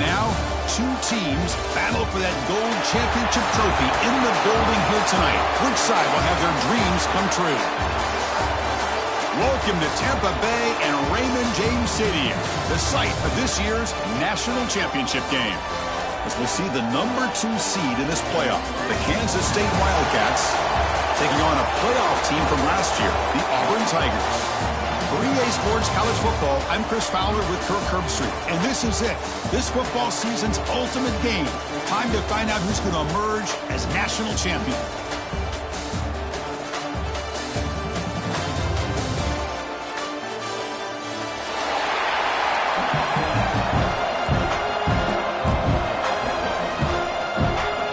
now, two teams battle for that gold championship trophy in the building here tonight. Which side will have their dreams come true? Welcome to Tampa Bay and Raymond James Stadium, the site of this year's national championship game. As we'll see the #2 seed in this playoff, the Kansas State Wildcats, taking on a playoff team from last year, the Auburn Tigers. For EA Sports College Football, I'm Chris Fowler with Kirk Herbstreit, and this is it. This football season's ultimate game. Time to find out who's going to emerge as national champion.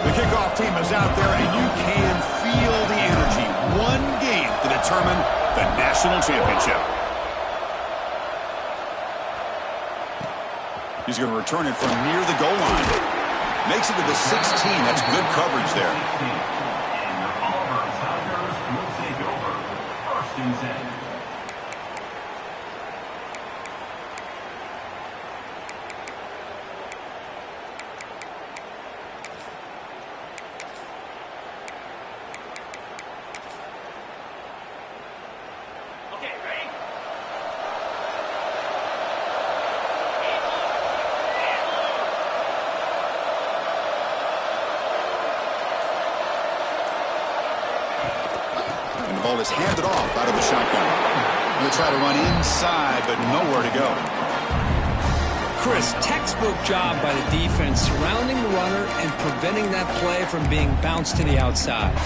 The kickoff team is out there, and you can feel the energy. One game to determine the national championship. He's going to return it from near the goal line. Makes it to the 16. That's good coverage there. And the Auburn Tigers will take over. First and 10. Ball is handed off out of the shotgun. Going to try to run inside, but nowhere to go. Chris, textbook job by the defense surrounding the runner and preventing that play from being bounced to the outside.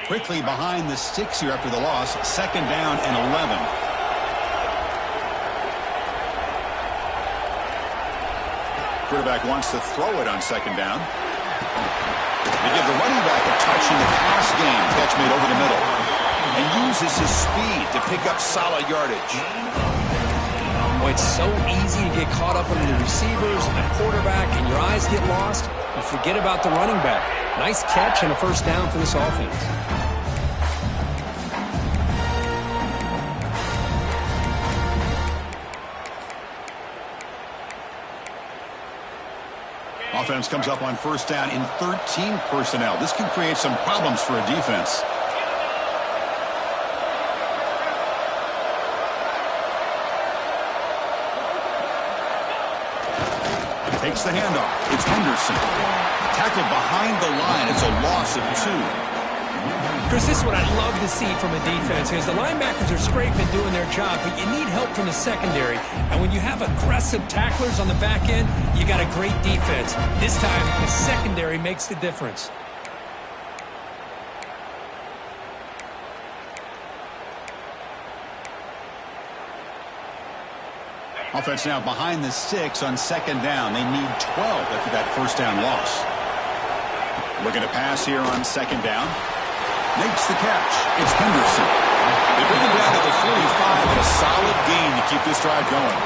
Quickly behind the sticks here after the loss. 2nd down and 11. Quarterback wants to throw it on 2nd down. They give the running back a touch in the pass game. Catch made over the middle. And uses his speed to pick up solid yardage. Boy, it's so easy to get caught up under the receivers and the quarterback, and your eyes get lost. You forget about the running back. Nice catch and a 1st down for this offense. Offense comes up on 1st down in 13 personnel. This can create some problems for a defense. Takes the handoff. It's Henderson. Tackled behind the line. It's a loss of 2. Chris, this is what I'd love to see from a defense is the linebackers are scraping doing their job, but you need help from the secondary. And when you have aggressive tacklers on the back end, you got a great defense. This time, the secondary makes the difference. Offense now behind the sticks on 2nd down. They need 12 after that 1st down loss. Looking to pass here on 2nd down. Makes the catch. It's Henderson. They bring him down to the 45 and a solid gain to keep this drive going.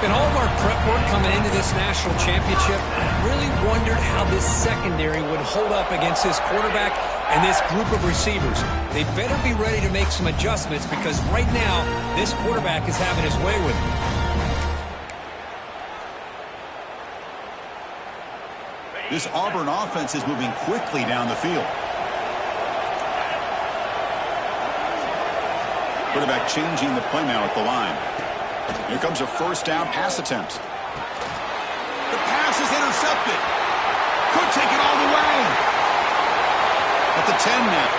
In all of our prep work coming into this national championship, I really wondered how this secondary would hold up against this quarterback and this group of receivers. They better be ready to make some adjustments because right now, this quarterback is having his way with them. This Auburn offense is moving quickly down the field. Quarterback changing the play now at the line. Here comes a 1st down pass attempt. The pass is intercepted. Could take it all the way. At the 10 now.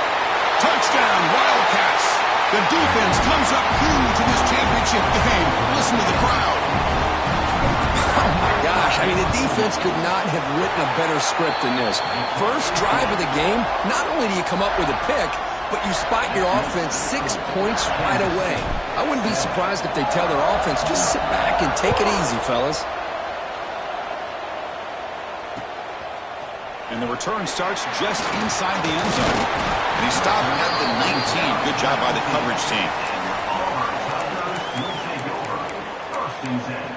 Touchdown, Wildcats. The defense comes up huge in this championship game. Listen to the crowd. Oh, my gosh. I mean, the defense could not have written a better script than this. First drive of the game, not only do you come up with a pick, but you spot your offense 6 points right away. I wouldn't be surprised if they tell their offense, just sit back and take it easy, fellas. And the return starts just inside the end zone. And he stopped at the 19. Good job by the coverage team. Auburn Tigers will take over. 1st and 10.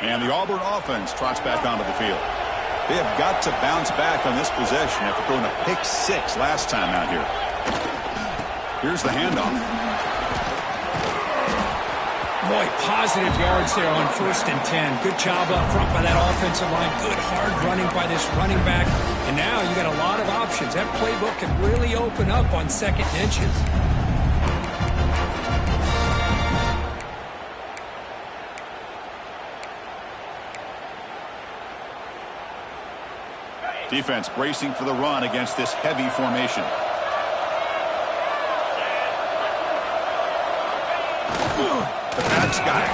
And the Auburn offense trots back onto the field. They have got to bounce back on this possession after throwing a pick 6 last time out here. Here's the handoff. Boy, positive yards there on 1st and 10. Good job up front by that offensive line. Good hard running by this running back. And now you got a lot of options. That playbook can really open up on 2nd and inches. Defense bracing for the run against this heavy formation. The back's got it.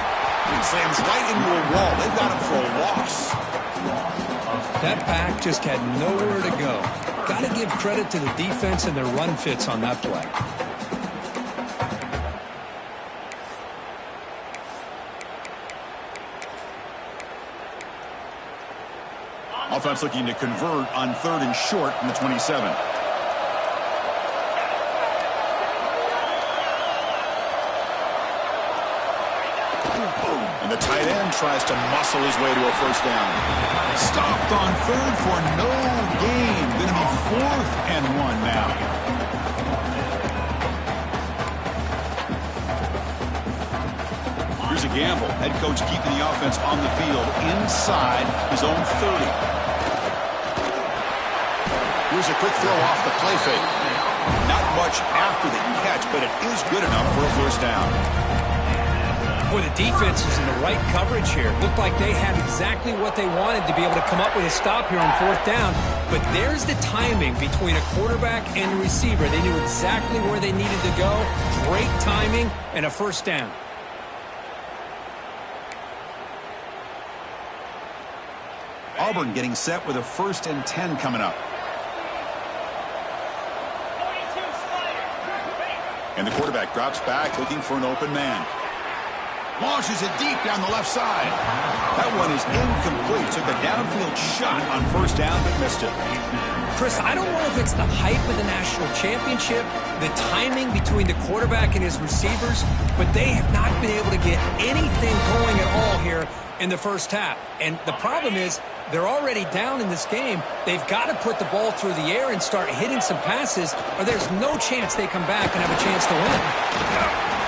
He slams right into a wall. They've got him for a loss. That back just had nowhere to go. Got to give credit to the defense and their run fits on that play. Offense looking to convert on 3rd and short from the 27. And the tight end tries to muscle his way to a 1st down. Stopped on 3rd for no gain. Going to be 4th and 1 now. Here's a gamble. Head coach keeping the offense on the field inside his own 30. Here's a quick throw off the play fake. Not much after the catch, but it is good enough for a 1st down. Boy, the defense is in the right coverage here. Looked like they had exactly what they wanted to be able to come up with a stop here on 4th down. But there's the timing between a quarterback and a receiver. They knew exactly where they needed to go. Great timing and a 1st down. Auburn getting set with a 1st and 10 coming up. And the quarterback drops back looking for an open man. Launches it deep down the left side. That one is incomplete. Took a downfield shot on 1st down but missed it. Chris, I don't know if it's the hype of the national championship, the timing between the quarterback and his receivers, but they have not been able to get anything going at all here in the 1st half. And the problem is they're already down in this game. They've got to put the ball through the air and start hitting some passes, or there's no chance they come back and have a chance to win.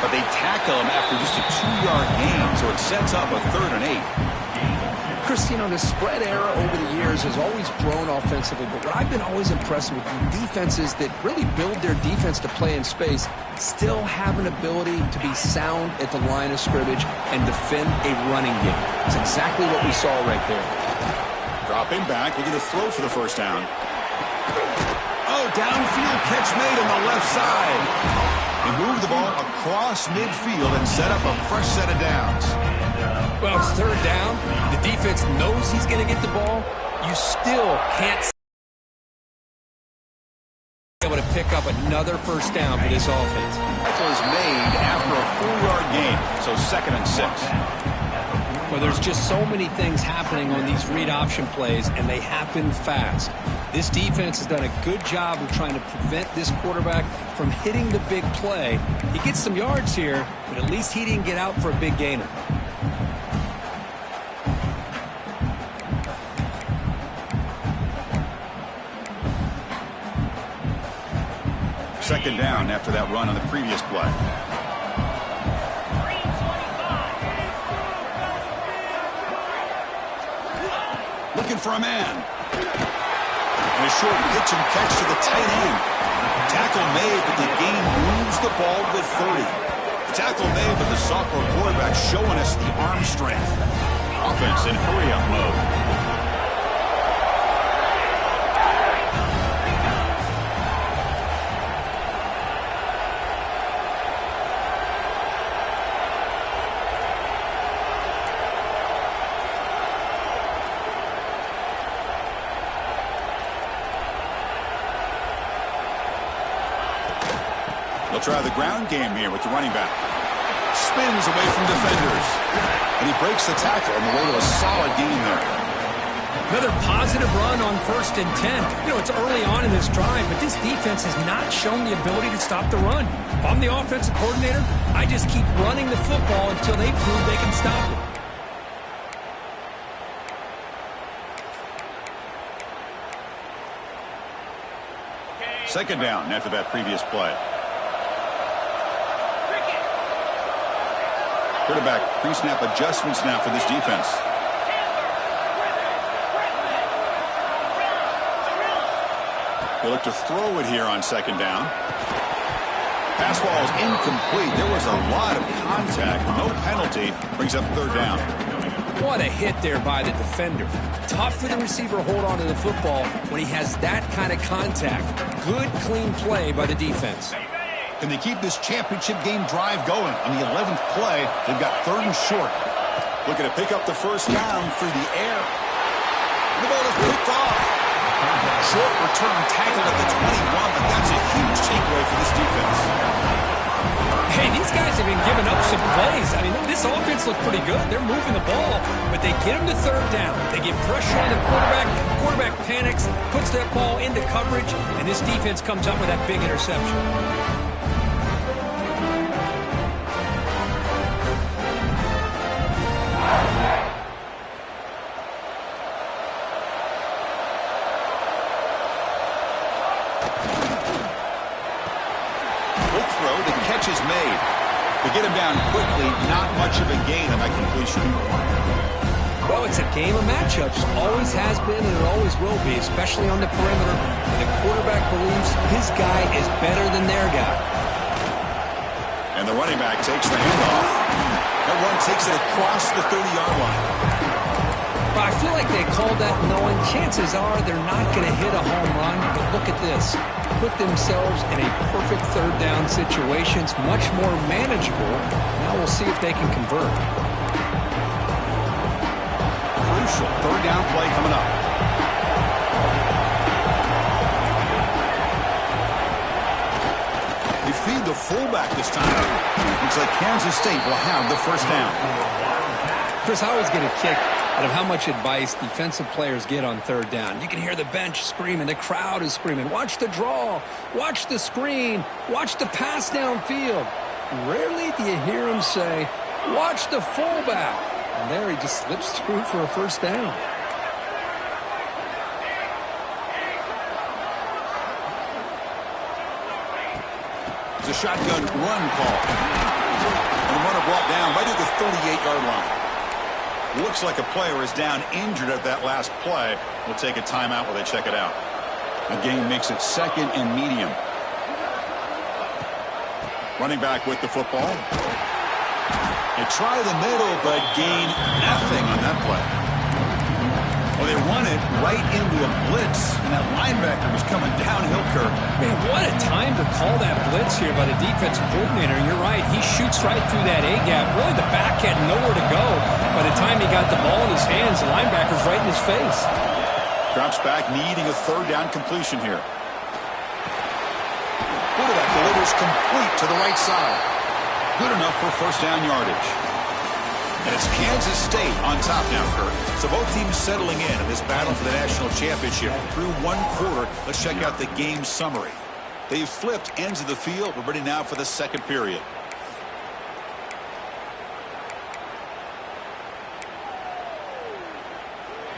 But they tackle him after just a 2-yard gain, so it sets up a 3rd and 8. Chris, you know, the spread era over the years has always grown offensively, but what I've been always impressed with the defenses that really build their defense to play in space still have an ability to be sound at the line of scrimmage and defend a running game. It's exactly what we saw right there. Dropping back, looking to throw for the 1st down. Oh, downfield catch made on the left side. He moved the ball across midfield and set up a fresh set of downs. Well, it's 3rd down. The defense knows he's going to get the ball. You still can't be able to pick up another 1st down for this offense. Tackle is made after a 4-yard gain, so 2nd and 6. Well, there's just so many things happening on these read option plays, and they happen fast. This defense has done a good job of trying to prevent this quarterback from hitting the big play. He gets some yards here, but at least he didn't get out for a big gainer. Second down after that run on the previous play. Looking for a man. And a short pitch and catch to the tight end. Tackle made, but the gain moves the ball to the 30. Tackle made, but the sophomore quarterback showing us the arm strength. Offense in hurry-up mode. They'll try the ground game here with the running back. Spins away from defenders. And he breaks the tackle on the way to a solid gain there. Another positive run on 1st and 10. You know, it's early on in this drive, but this defense has not shown the ability to stop the run. If I'm the offensive coordinator, I just keep running the football until they prove they can stop it. Second down after that previous play. Quarterback pre-snap adjustments now for this defense. They look to throw it here on second down. Pass ball is incomplete. There was a lot of contact. No penalty. Brings up third down. What a hit there by the defender. Tough for the receiver to hold on to the football when he has that kind of contact. Good, clean play by the defense. Can they keep this championship game drive going? On the 11th play, they've got third and short. Looking to pick up the first down through the air. The ball is picked off. Short return tackle at the 21, but that's a huge takeaway for this defense. Hey, these guys have been giving up some plays. I mean, this offense looked pretty good. They're moving the ball, but they get them to third down. They get pressure on the quarterback. Quarterback panics, puts that ball into coverage, and this defense comes up with that big interception. Is made. To get him down quickly, not much of a gain on that completion. Well, it's a game of matchups. Always has been and it always will be, especially on the perimeter. And the quarterback believes his guy is better than their guy. And the running back takes the handoff. That run takes it across the 30-yard line. But I feel like they called that knowing chances are they're not going to hit a home run. But look at this. Put themselves in a perfect third down situation. It's much more manageable. Now we'll see if they can convert. Crucial third down play coming up. They feed the fullback this time. Looks like Kansas State will have the first down. Chris, I always get a kick out of how much advice defensive players get on third down. You can hear the bench screaming. The crowd is screaming. Watch the draw. Watch the screen. Watch the pass downfield. Rarely do you hear him say, watch the fullback. And there he just slips through for a first down. It's a shotgun run call. And the runner brought down right at the 38-yard line. Looks like a player is down injured at that last play. We'll take a timeout while they check it out. The game makes it second and medium. Running back with the football. They try the middle, but gain nothing on that play. Well, they run it right into a blitz, and that linebacker was coming downhill, Kirk. Man, what a time to call that blitz here by the defensive coordinator. You're right. He shoots right through that A-gap. Really, the back had nowhere to go. By the time he got the ball in his hands, the linebacker's right in his face. Drops back, needing a third down completion here. Quarterback delivers complete to the right side. Good enough for first down yardage. And it's Kansas State on top now, Kirk. So both teams settling in this battle for the national championship through one quarter. Let's check out the game summary. They've flipped ends of the field. We're ready now for the second period.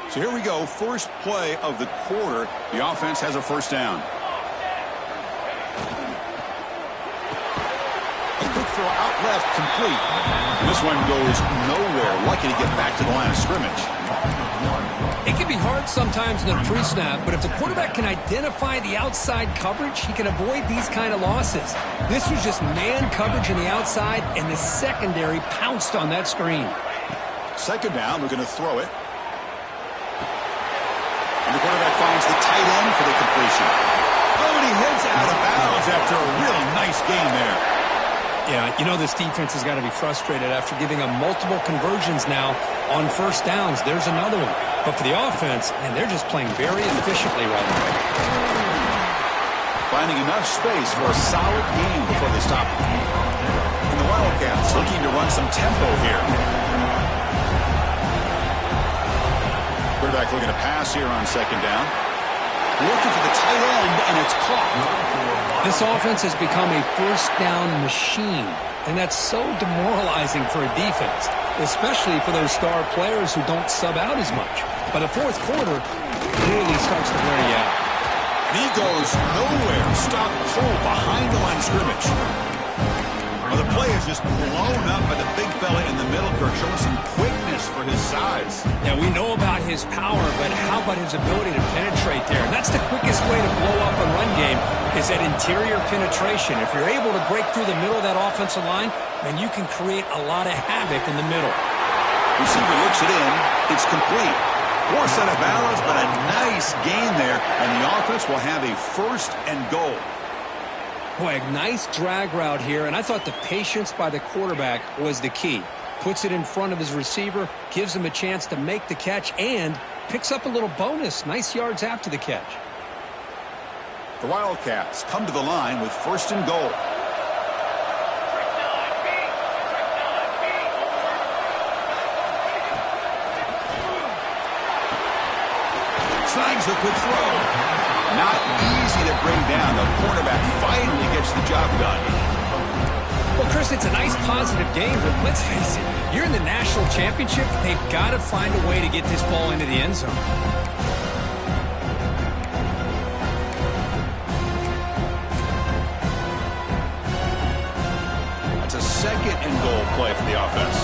So here we go. First play of the quarter. The offense has a first down. A quick throw out left, complete. And this one goes nowhere. Lucky to get back to the line of scrimmage. It can be hard sometimes in the pre-snap, but if the quarterback can identify the outside coverage, he can avoid these kind of losses. This was just man coverage on the outside, and the secondary pounced on that screen. Second down, we're going to throw it. And the quarterback finds the tight end for the completion. Oh, and he heads out of bounds after a really nice game there. Yeah, you know this defense has got to be frustrated after giving them multiple conversions now on first downs. There's another one. But for the offense, and they're just playing very efficiently right now. Finding enough space for a solid game before they stop. And the Wildcats looking to run some tempo here. Quarterback looking to pass here on second down. Looking for the tight end, and it's caught. This offense has become a first down machine, and that's so demoralizing for a defense, especially for those star players who don't sub out as much. By the fourth quarter, it really starts to wear you out. He goes nowhere. Stop cold behind the line of scrimmage. Well, the play is just blown up by the big fella in the middle, Kirk, showing some quickness for his size. Yeah, we know about his power, but how about his ability to penetrate there? And that's the quickest way to blow up a run game is that interior penetration. If you're able to break through the middle of that offensive line, then you can create a lot of havoc in the middle. Receiver looks it in. It's complete. Poor set of balance, but a nice gain there, and the offense will have a 1st and goal. Boy, a nice drag route here, and I thought the patience by the quarterback was the key. Puts it in front of his receiver, gives him a chance to make the catch, and picks up a little bonus. Nice yards after the catch. The Wildcats come to the line with 1st and goal. Slides the quick throw. Not easy to bring down. The cornerback finally gets the job done. Well, Chris, it's a nice positive game, but let's face it, you're in the national championship. They've got to find a way to get this ball into the end zone. That's a 2nd and goal play for the offense.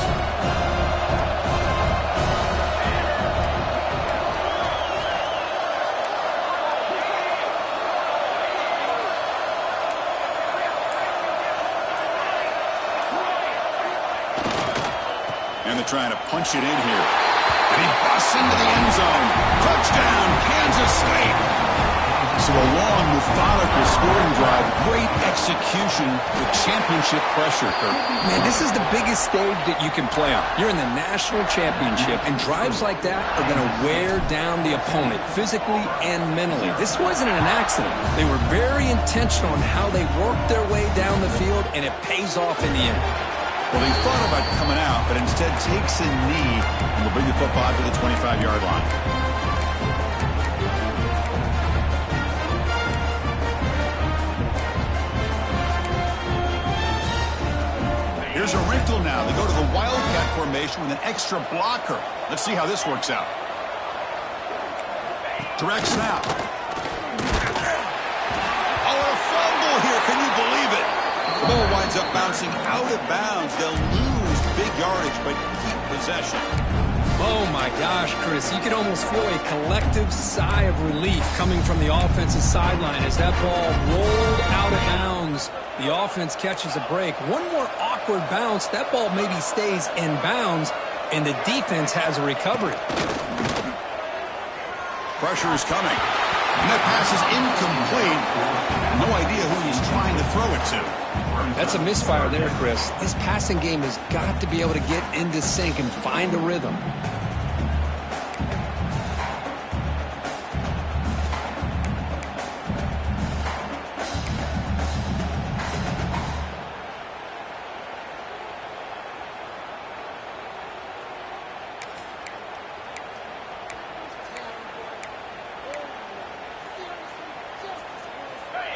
And they're trying to punch it in here. And he busts into the end zone. Touchdown, Kansas State. So a long, methodical scoring drive. Great execution with championship pressure, Kirk. Man, this is the biggest stage that you can play on. You're in the national championship, and drives like that are going to wear down the opponent physically and mentally. This wasn't an accident. They were very intentional on how they worked their way down the field, and it pays off in the end. Well, he thought about coming out, but instead takes a knee and will bring the football out to the 25-yard line. Here's a wrinkle now. They go to the Wildcat formation with an extra blocker. Let's see how this works out. Direct snap. Oh, a fumble here. Can you believe it? The ball winds up bouncing out of bounds. They'll lose big yardage, but keep possession. Oh, my gosh, Chris. You could almost feel a collective sigh of relief coming from the offensive sideline as that ball rolled out of bounds. The offense catches a break. One more awkward bounce. That ball maybe stays in bounds, and the defense has a recovery. Pressure is coming. And that pass is incomplete. No idea who he's trying to throw it to. That's a misfire there, Chris. This passing game has got to be able to get into sync and find a rhythm.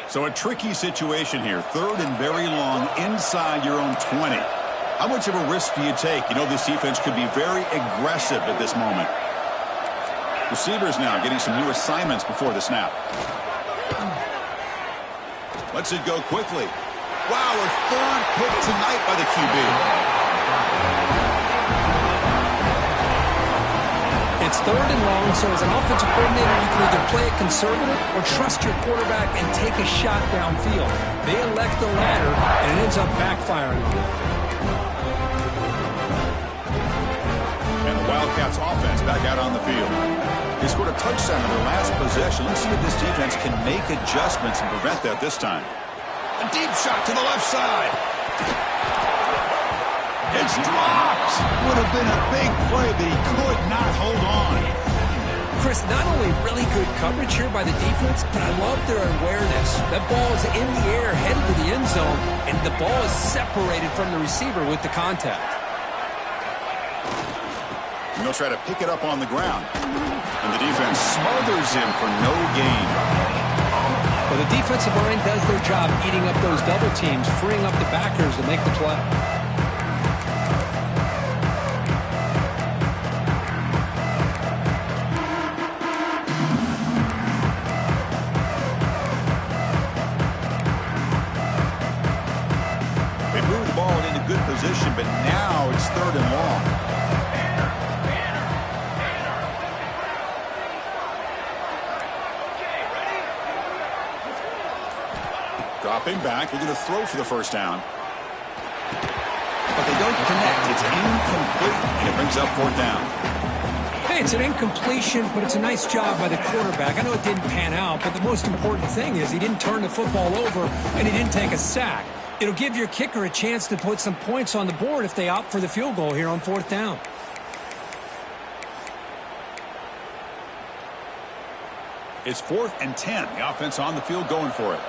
So a tricky situation here. 3rd and very long inside your own 20. How much of a risk do you take? You know this defense could be very aggressive at this moment. Receivers now getting some new assignments before the snap. Lets it go quickly. Wow, a 3rd pick tonight by the QB. It's 3rd and long, so as an offensive coordinator, you can either play it conservative or trust your quarterback and take a shot downfield. They elect the latter, and it ends up backfiring on them. And the Wildcats offense back out on the field. They scored a touchdown in their last possession. Let's see if this defense can make adjustments and prevent that this time. A deep shot to the left side. It's dropped. Would have been a big play, but he could not hold on. Chris, not only really good coverage here by the defense, but I love their awareness. That ball is in the air, headed to the end zone, and the ball is separated from the receiver with the contact. And they'll try to pick it up on the ground. And the defense smothers him for no gain. Well, the defensive line does their job eating up those double teams, freeing up the backers to make the play. Now it's 3rd and long. Dropping back, looking to throw for the first down. But they don't connect. It's incomplete, and it brings up 4th down. Hey, it's an incompletion, but it's a nice job by the quarterback. I know it didn't pan out, but the most important thing is he didn't turn the football over, and he didn't take a sack. It'll give your kicker a chance to put some points on the board if they opt for the field goal here on 4th down. It's 4th and 10. The offense on the field going for it.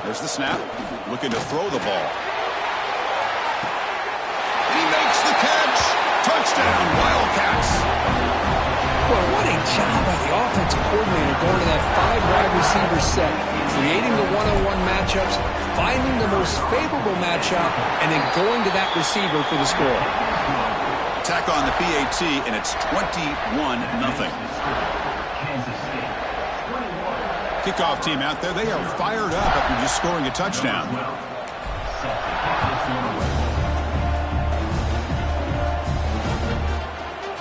There's the snap. Looking to throw the ball. He makes the catch. Touchdown, Wildcats. Well, what a job by the offensive coordinator going to that 5-wide receiver set, creating the one-on-one matchups, finding the most favorable matchup, and then going to that receiver for the score. Attack on the PAT, and it's 21-0. Kickoff team out there, they are fired up after just scoring a touchdown.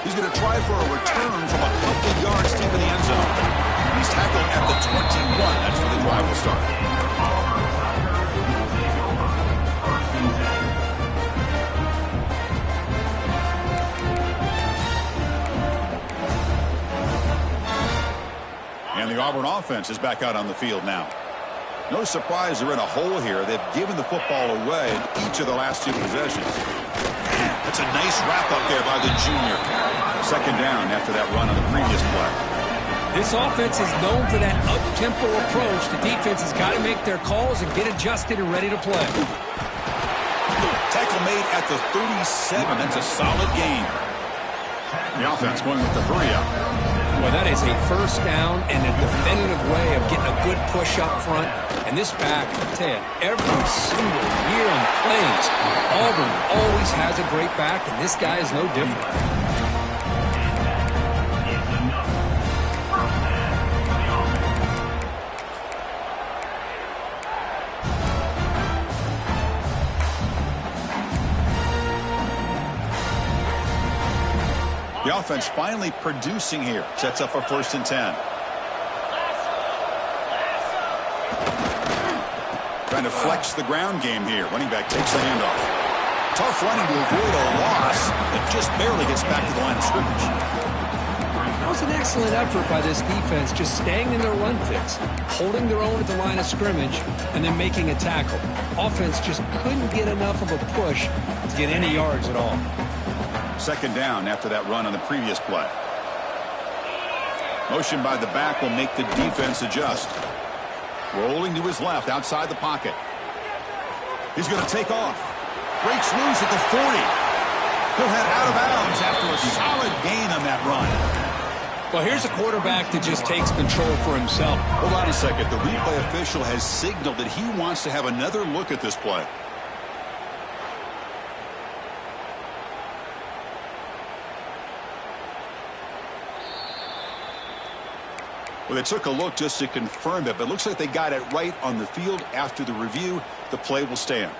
He's going to try for a return from a couple yards deep in the end zone. He's tackled at the 21. That's where the drive will start. And the Auburn offense is back out on the field now. No surprise they're in a hole here. They've given the football away in each of the last 2 possessions. That's a nice wrap-up there by the junior. 2nd down after that run on the previous play. This offense is known for that up-tempo approach. The defense has got to make their calls and get adjusted and ready to play. Tackle made at the 37. That's a solid gain. The offense going with the hurry-up. Well, that is a 1st down and a definitive way of getting a good push up front. And this back, I tell you, every single year in plays, Auburn always has a great back, and this guy is no different. The offense finally producing here. Sets up for 1st and 10. Trying to flex the ground game here. Running back takes the handoff. Tough running to avoid a loss, but just barely gets back to the line of scrimmage. That was an excellent effort by this defense, just staying in their run fix, holding their own at the line of scrimmage, and then making a tackle. Offense just couldn't get enough of a push to get any yards at all. 2nd down after that run on the previous play. Motion by the back will make the defense adjust. Rolling to his left outside the pocket. He's going to take off. Breaks loose at the 40. He'll head out of bounds after a solid gain on that run. Well, here's a quarterback that just takes control for himself. Hold on a second. The replay official has signaled that he wants to have another look at this play. Well, they took a look just to confirm it, but it looks like they got it right on the field. After the review, the play will stand.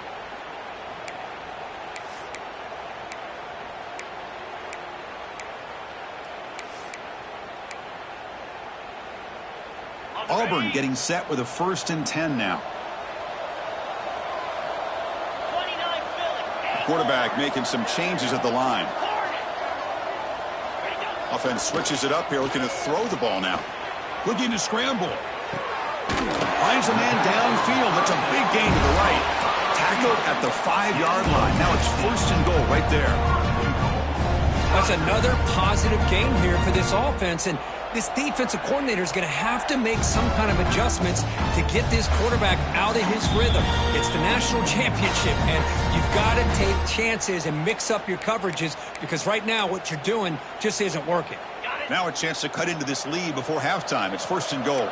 Auburn getting set with a 1st and 10 now. Quarterback making some changes at the line. Offense switches it up here, looking to throw the ball now. Looking to scramble. Finds a man downfield. That's a big gain to the right. Tackled at the 5-yard line. Now it's 1st and goal right there. That's another positive gain here for this offense, and this defensive coordinator is going to have to make some kind of adjustments to get this quarterback out of his rhythm. It's the national championship, and you've got to take chances and mix up your coverages, because right now what you're doing just isn't working. Now a chance to cut into this lead before halftime. It's 1st and goal.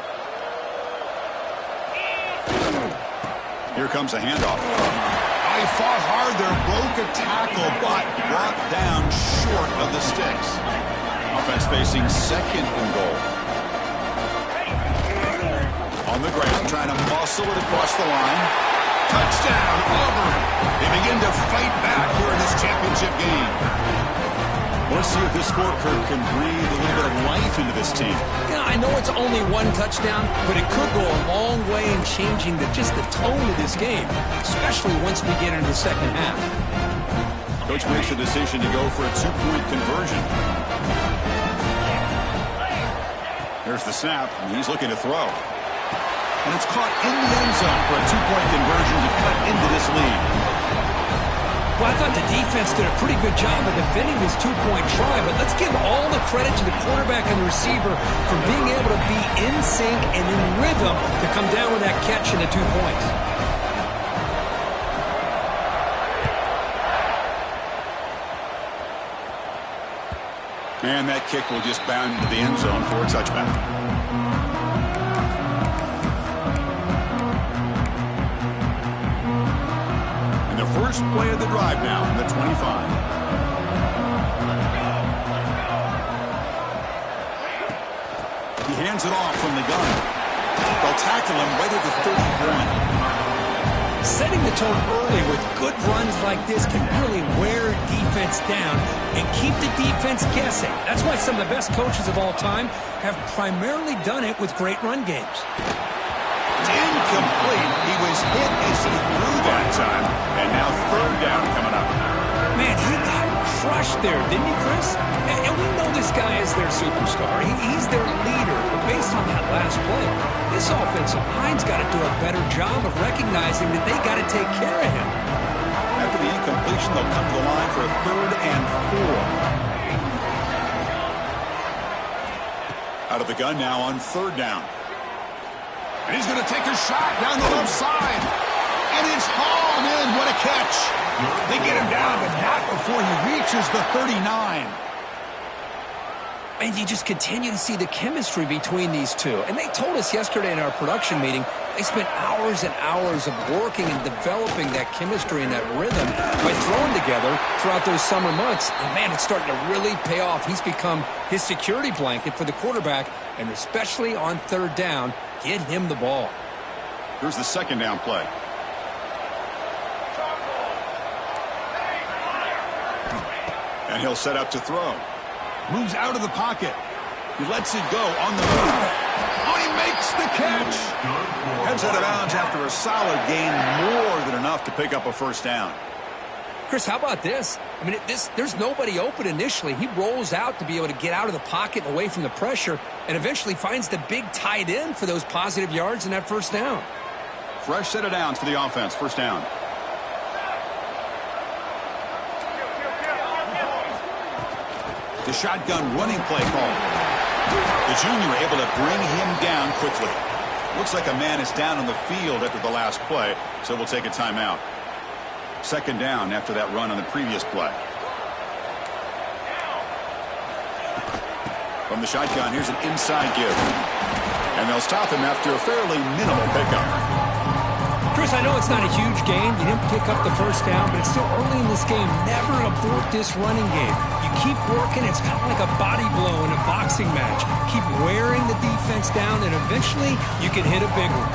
Here comes a handoff. He fought hard there, broke a tackle, but brought down short of the sticks. Offense facing 2nd and goal. from the ground, trying to muscle it across the line. Touchdown, Auburn. They begin to fight back here in this championship game. Let's see if this scorecard can breathe a little bit of life into this team. Yeah, I know it's only one touchdown, but it could go a long way in changing just the tone of this game, especially once we get into the second half. Coach makes the decision to go for a two-point conversion. There's the snap, and he's looking to throw. And it's caught in the end zone for a two-point conversion to cut into this lead. Well, I thought the defense did a pretty good job of defending this two-point try, but let's give all the credit to the quarterback and the receiver for being able to be in sync and in rhythm to come down with that catch and the 2 points. And that kick will just bound into the end zone for a touchback. And the first play of the drive now from the 25. He hands it off from the gun. They'll tackle him right at the 31. Setting the tone early with good runs like this can really wear defense down and keep the defense guessing. That's why some of the best coaches of all time have primarily done it with great run games. It's incomplete. He was hit as he threw that time. And now third down coming up. Man, he got crushed there, didn't he, Chris? And we know this guy is their superstar. He's their leader. But based on that last play, this offensive line's got to do a better job of recognizing that they got to take care of him. After the incompletion, they'll come to the line for a 3rd and 4. Out of the gun now on 3rd down. And he's going to take a shot down the left side. And it's hauled in. What a catch. They get him down, but not before he reaches the 39. And you just continue to see the chemistry between these two. And they told us yesterday in our production meeting, they spent hours and hours of working and developing that chemistry and that rhythm by throwing together throughout those summer months. And, man, it's starting to really pay off. He's become his security blanket for the quarterback, and especially on 3rd down, get him the ball. Here's the 2nd down play. And he'll set up to throw. Moves out of the pocket. He lets it go on the move. Oh, he makes the catch. Heads out of bounds after a solid gain, more than enough to pick up a 1st down. Chris, how about this? I mean, there's nobody open initially. He rolls out to be able to get out of the pocket and away from the pressure and eventually finds the big tight end for those positive yards in that 1st down. Fresh set of downs for the offense. 1st down. The shotgun running play call. The junior able to bring him down quickly. Looks like a man is down on the field after the last play, so we'll take a timeout. 2nd down after that run on the previous play. From the shotgun, here's an inside give. And they'll stop him after a fairly minimal pickup. Chris, I know it's not a huge game. You didn't pick up the 1st down, but it's still early in this game. Never abort this running game. You keep working. It's kind of like a body blow in a boxing match. Keep wearing the defense down, and eventually you can hit a big one.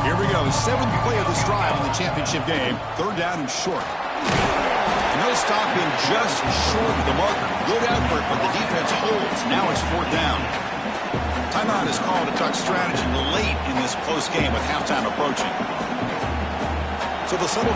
Here we go. 7th play of this drive in the championship game. 3rd down and short. And they'll stop him just short of the marker. Good effort, but the defense holds. Now it's 4th down. Timeout is called to talk strategy late in this close game with halftime approaching. So the settle